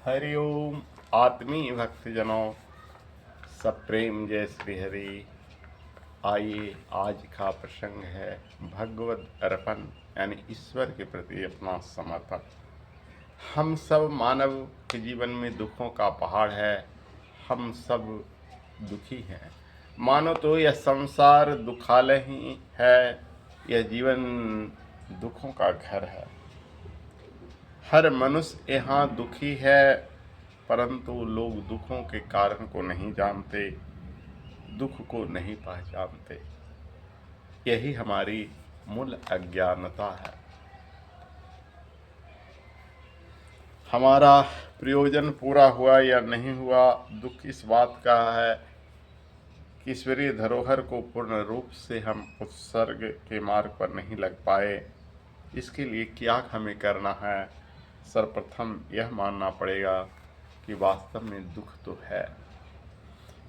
हरिओम आत्मीय भक्तजनों, सब प्रेम जय श्री हरि। आइए, आज का प्रसंग है भगवद अर्पण यानी ईश्वर के प्रति अपना समर्पण। हम सब मानव के जीवन में दुखों का पहाड़ है। हम सब दुखी हैं। मानो तो यह संसार दुखालय ही है, यह जीवन दुखों का घर है। हर मनुष्य यहाँ दुखी है, परंतु लोग दुखों के कारण को नहीं जानते, दुख को नहीं पहचानते। यही हमारी मूल अज्ञानता है। हमारा प्रयोजन पूरा हुआ या नहीं हुआ, दुख इस बात का है कि ईश्वरीय धरोहर को पूर्ण रूप से हम उत्सर्ग के मार्ग पर नहीं लग पाए। इसके लिए क्या हमें करना है? सर्वप्रथम यह मानना पड़ेगा कि वास्तव में दुख तो है।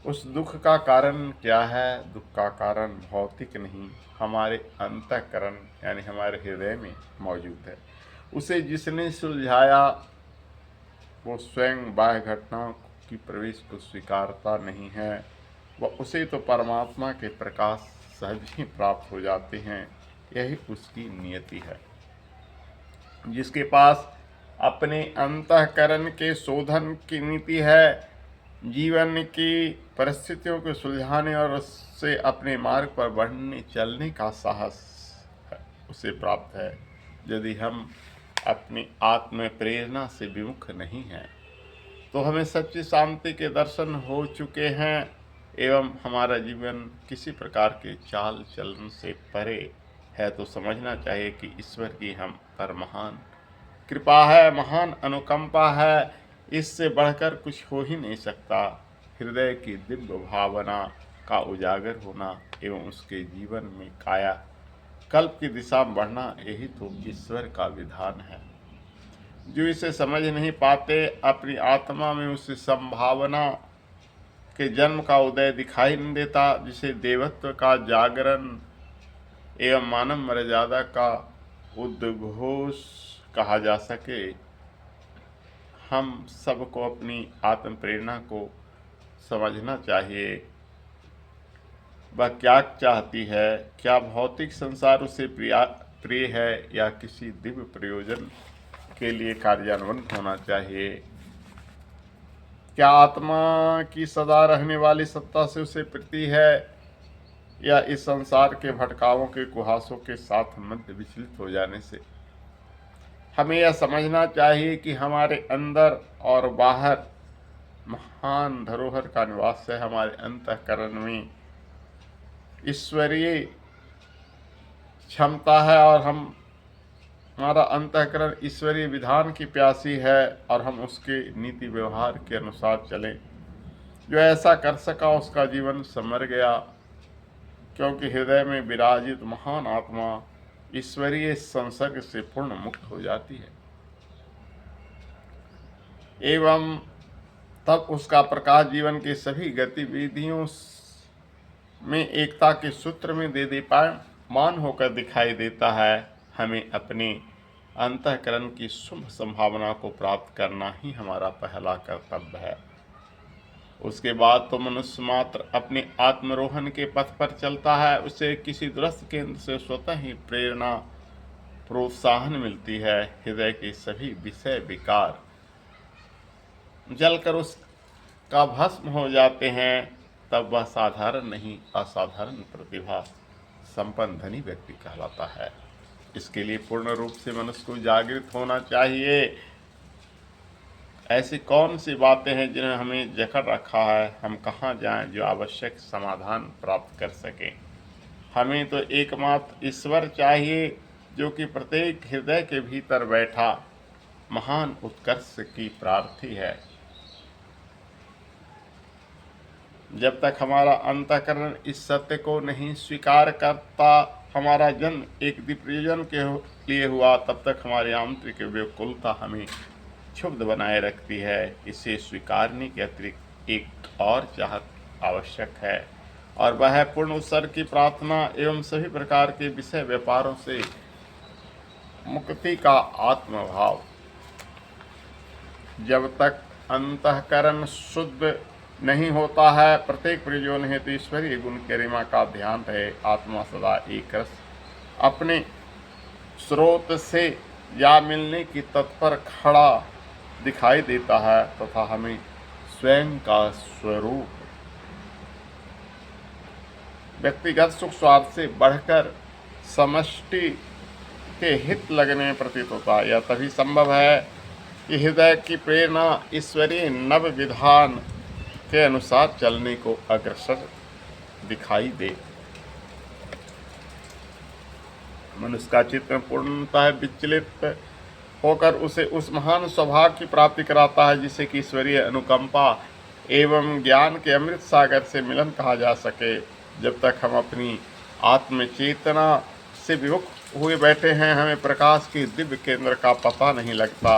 उस दुख का कारण क्या है? दुख का कारण भौतिक नहीं, हमारे अंतःकरण यानी हमारे हृदय में मौजूद है। उसे जिसने सुलझाया वो स्वयं बाह्य घटनाओं की प्रवेश को स्वीकारता नहीं है। वह उसे तो परमात्मा के प्रकाश सहज ही प्राप्त हो जाते हैं। यही उसकी नियति है। जिसके पास अपने अंतःकरण के शोधन की नीति है, जीवन की परिस्थितियों को सुलझाने और उससे अपने मार्ग पर बढ़ने चलने का साहस है, उसे प्राप्त है। यदि हम अपनी आत्म प्रेरणा से विमुख नहीं हैं, तो हमें सच्ची शांति के दर्शन हो चुके हैं एवं हमारा जीवन किसी प्रकार के चाल चलन से परे है, तो समझना चाहिए कि ईश्वर की हम पर महान कृपा है, महान अनुकंपा है। इससे बढ़कर कुछ हो ही नहीं सकता। हृदय की दिव्य भावना का उजागर होना एवं उसके जीवन में काया कल्प की दिशा में बढ़ना, यही तो ईश्वर का विधान है। जो इसे समझ नहीं पाते, अपनी आत्मा में उस संभावना के जन्म का उदय दिखाई नहीं देता, जिसे देवत्व का जागरण एवं मानव मर्यादा का उद्घोष कहा जा सके। हम सबको अपनी आत्म प्रेरणा को समझना चाहिए। वह क्या चाहती है? क्या भौतिक संसार उसे प्रिय है या किसी दिव्य प्रयोजन के लिए कार्यान्वित होना चाहिए? क्या आत्मा की सदा रहने वाली सत्ता से उसे प्रीति है या इस संसार के भटकावों के कुहासों के साथ मध्य विचलित हो जाने से? हमें यह समझना चाहिए कि हमारे अंदर और बाहर महान धरोहर का निवास है। हमारे अंतःकरण में ईश्वरीय क्षमता है और हमारा अंतःकरण ईश्वरीय विधान की प्यासी है और हम उसके नीति व्यवहार के अनुसार चलें। जो ऐसा कर सका उसका जीवन संवर गया, क्योंकि हृदय में विराजित महान आत्मा ईश्वरीय संसर्ग से पूर्ण मुक्त हो जाती है एवं तब उसका प्रकाश जीवन के सभी गतिविधियों में एकता के सूत्र में दे मान होकर दिखाई देता है। हमें अपने अंतःकरण की शुभ संभावना को प्राप्त करना ही हमारा पहला कर्तव्य है। उसके बाद तो मनुष्य मात्र अपने आत्मरोहण के पथ पर चलता है। उसे किसी दूरस्थ केंद्र से स्वतः ही प्रेरणा प्रोत्साहन मिलती है। हृदय के सभी विषय विकार जलकर उसका भस्म हो जाते हैं। तब वह साधारण नहीं, असाधारण प्रतिभा संपन्न धनी व्यक्ति कहलाता है। इसके लिए पूर्ण रूप से मनुष्य को जागृत होना चाहिए। ऐसी कौन सी बातें हैं जिन्हें हमें जकड़ रखा है? हम कहाँ जाएं जो आवश्यक समाधान प्राप्त कर सकें? हमें तो एकमात्र ईश्वर चाहिए, जो कि प्रत्येक हृदय के भीतर बैठा महान उत्कर्ष की प्रार्थी है। जब तक हमारा अंतःकरण इस सत्य को नहीं स्वीकार करता, हमारा जन्म एक प्रयोजन के लिए हुआ, तब तक हमारी आंतरिक व्याकुलता हमें क्षुब्ध बनाए रखती है। इसे स्वीकारने के अतिरिक्त एक और चाहत आवश्यक है, और वह है पूर्ण उत्सर्ग की प्रार्थना एवं सभी प्रकार के विषय व्यापारों से मुक्ति का आत्मभाव। जब तक अंतःकरण शुद्ध नहीं होता है, प्रत्येक प्रयोजन हेतु ईश्वरीय गुण गरिमा का ध्यान रहे। आत्मा सदा एक रस अपने स्रोत से या मिलने की तत्पर खड़ा दिखाई देता है तथा हमें स्वयं का स्वरूप व्यक्तिगत सुख स्वार्थ से बढ़कर समष्टि के हित लगने में प्रतीत होता है। यह तभी संभव है कि हृदय की प्रेरणा ईश्वरीय नव विधान के अनुसार चलने को अग्रसर दिखाई दे। मनुष्य का चित्त पूर्णतः विचलित होकर उसे उस महान स्वभाव की प्राप्ति कराता है जिसे कि ईश्वरीय अनुकंपा एवं ज्ञान के अमृत सागर से मिलन कहा जा सके। जब तक हम अपनी आत्म चेतना से विमुख हुए बैठे हैं, हमें प्रकाश के दिव्य केंद्र का पता नहीं लगता।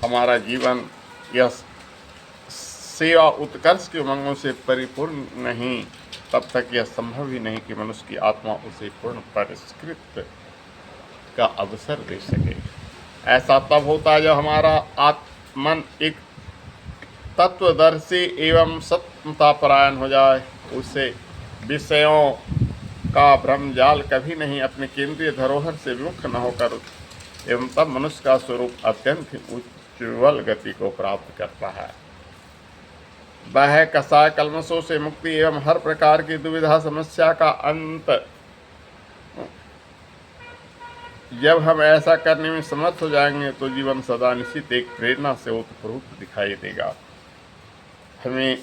हमारा जीवन यह सेवा उत्कर्ष के उमंगों से परिपूर्ण नहीं, तब तक यह संभव ही नहीं कि मनुष्य की आत्मा उसे पूर्ण परिष्कृत का अवसर दे सके। ऐसा तब होता है जब हमारा आत्मन एक तत्वदर्शी एवं सत्यतापरायण हो जाए। उससे विषयों का भ्रमजाल कभी नहीं अपने केंद्रीय धरोहर से विमुख न होकर एवं तब मनुष्य का स्वरूप अत्यंत उज्ज्वल गति को प्राप्त करता है। वह कसाय कल्मशों से मुक्ति एवं हर प्रकार की दुविधा समस्या का अंत। जब हम ऐसा करने में समर्थ हो जाएंगे तो जीवन सदा निश्चित एक प्रेरणा से ओतप्रोत दिखाई देगा। हमें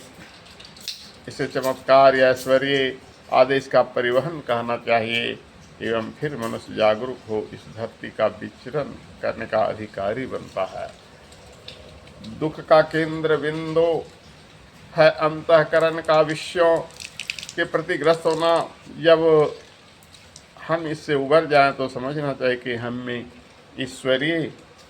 इसे चमत्कार या ऐश्वर्य आदेश का परिवहन कहना चाहिए एवं फिर मनुष्य जागरूक हो इस धरती का विचरण करने का अधिकारी बनता है। दुख का केंद्र बिंदु है अंतःकरण का विषयों के प्रति ग्रस्त होना। जब हम इससे उबर जाएं तो समझना चाहिए कि हमने ईश्वरीय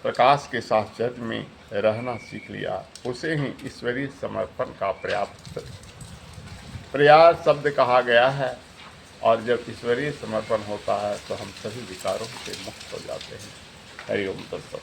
प्रकाश के साथ जग में रहना सीख लिया। उसे ही ईश्वरीय समर्पण का पर्याप्त प्रयास शब्द कहा गया है और जब ईश्वरीय समर्पण होता है तो हम सभी विकारों से मुक्त हो जाते हैं। हरि ओम तत्सत।